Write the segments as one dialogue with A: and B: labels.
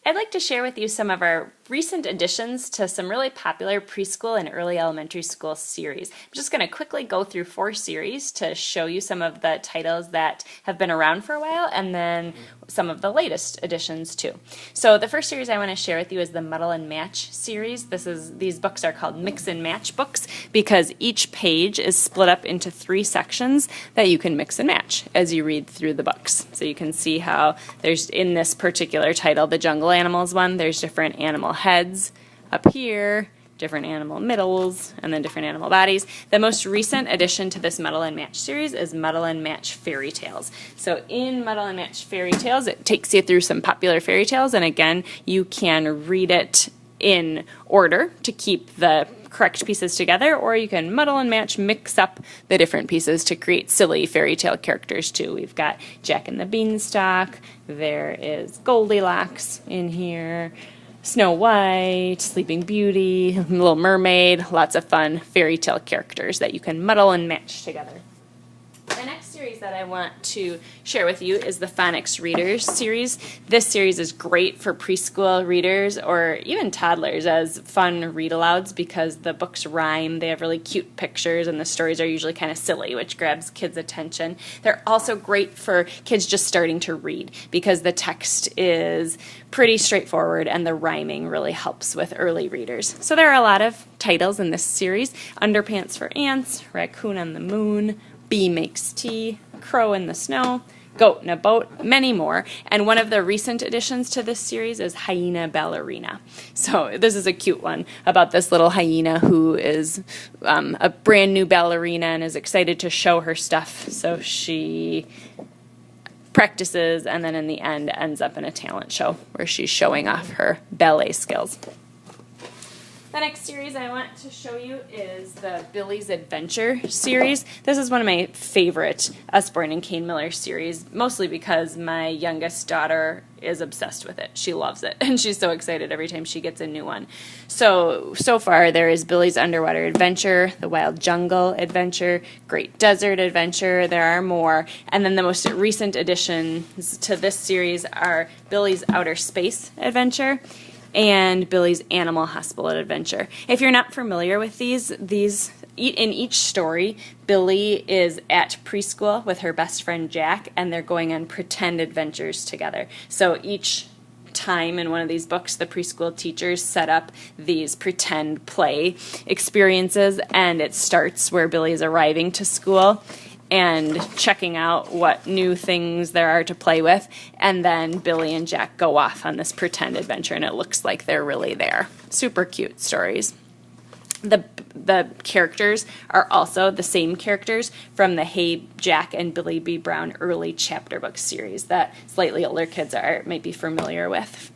A: I'd like to share with you some of our recent additions to some really popular preschool and early elementary school series. I'm just going to quickly go through 4 series to show you some of the titles that have been around for a while and then some of the latest additions too. So the first series I want to share with you is the Muddle and Match series. These books are called Mix and Match books because each page is split up into 3 sections that you can mix and match as you read through the books. So you can see how there's, in this particular title, the Jungle Animals one, there's different animal heads up here, different animal middles, and then different animal bodies. The most recent addition to this Muddle and Match series is Muddle and Match Fairy Tales. So in Muddle and Match Fairy Tales, it takes you through some popular fairy tales, and again, you can read it in order to keep the correct pieces together, or you can muddle and match, mix up the different pieces to create silly fairy tale characters too. We've got Jack and the Beanstalk, there is Goldilocks in here, Snow White, Sleeping Beauty, Little Mermaid, lots of fun fairy tale characters that you can muddle and match together. The next series that I want to share with you is the Phonics Readers series. This series is great for preschool readers or even toddlers as fun read-alouds because the books rhyme, they have really cute pictures, and the stories are usually kind of silly, which grabs kids' attention. They're also great for kids just starting to read because the text is pretty straightforward and the rhyming really helps with early readers. So there are a lot of titles in this series: Underpants for Ants, Raccoon on the Moon, Bee Makes Tea, Crow in the Snow, Goat in a Boat, many more. And one of the recent additions to this series is Hyena Ballerina. So this is a cute one about this little hyena who is a brand new ballerina and is excited to show her stuff. So she practices and then in the end ends up in a talent show where she's showing off her ballet skills. The next series I want to show you is the Billy's Adventure series. This is one of my favorite Usborne and Kane Miller series, mostly because my youngest daughter is obsessed with it. She loves it, and she's so excited every time she gets a new one. So far there is Billy's Underwater Adventure, the Wild Jungle Adventure, Great Desert Adventure, there are more, and then the most recent additions to this series are Billy's Outer Space Adventure and Billy's Animal Hospital Adventure. If you're not familiar with these in each story, Billy is at preschool with her best friend Jack, and they're going on pretend adventures together. So each time in one of these books, the preschool teachers set up these pretend play experiences, and it starts where Billy is arriving to school and checking out what new things there are to play with, and then Billy and Jack go off on this pretend adventure, and it looks like they're really there. Super cute stories. The characters are also the same characters from the Hey Jack and Billy B. Brown early chapter book series that slightly older kids might be familiar with.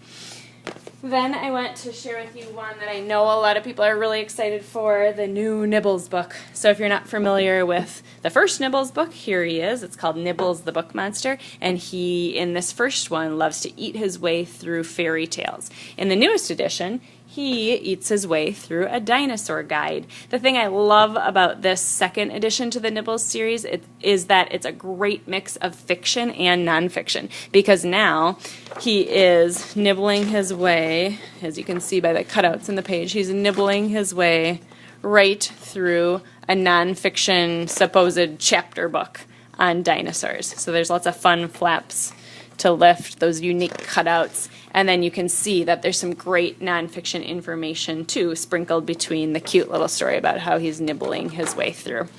A: Then I want to share with you one that I know a lot of people are really excited for, the new Nibbles book. So if you're not familiar with the first Nibbles book, here he is. It's called Nibbles the Book Monster, and he, in this first one, loves to eat his way through fairy tales. In the newest edition, he eats his way through a dinosaur guide. The thing I love about this second addition to the Nibbles series is that it's a great mix of fiction and nonfiction, because now he is nibbling his way, as you can see by the cutouts in the page, he's nibbling his way right through a nonfiction supposed chapter book on dinosaurs. So there's lots of fun flaps to lift, those unique cutouts, and then you can see that there's some great nonfiction information too sprinkled between the cute little story about how he's nibbling his way through.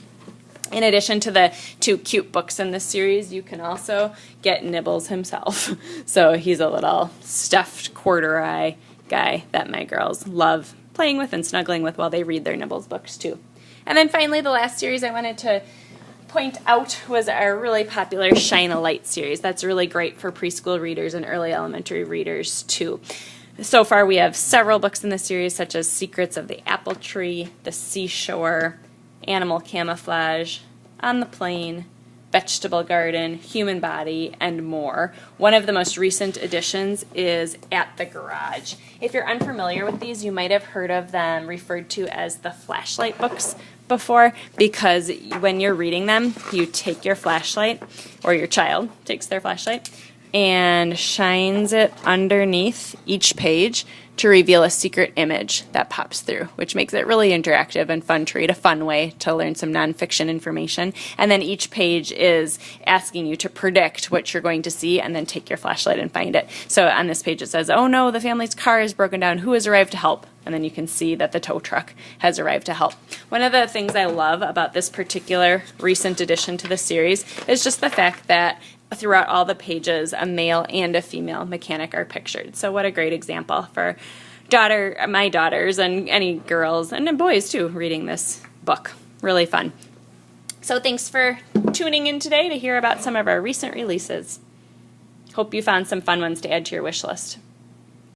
A: In addition to the 2 cute books in this series, you can also get Nibbles himself. So he's a little stuffed quarter-eye guy that my girls love playing with and snuggling with while they read their Nibbles books too. And then finally, the last series I wanted to point out was our really popular Shine a Light series. That's really great for preschool readers and early elementary readers too. So far we have several books in the series such as Secrets of the Apple Tree, The Seashore, Animal Camouflage, On the Plain, Vegetable Garden, Human Body, and more. One of the most recent additions is At the Garage. If you're unfamiliar with these, you might have heard of them referred to as the flashlight books before, because when you're reading them, you take your flashlight, or your child takes their flashlight, and shines it underneath each page to reveal a secret image that pops through, which makes it really interactive and fun to read, a fun way to learn some nonfiction information. And then each page is asking you to predict what you're going to see and then take your flashlight and find it. So on this page it says, oh no, the family's car is broken down. Who has arrived to help? And then you can see that the tow truck has arrived to help. One of the things I love about this particular recent addition to the series is just the fact that throughout all the pages, a male and a female mechanic are pictured. So what a great example for my daughters and any girls and boys too reading this book. Really fun. So thanks for tuning in today to hear about some of our recent releases. Hope you found some fun ones to add to your wish list.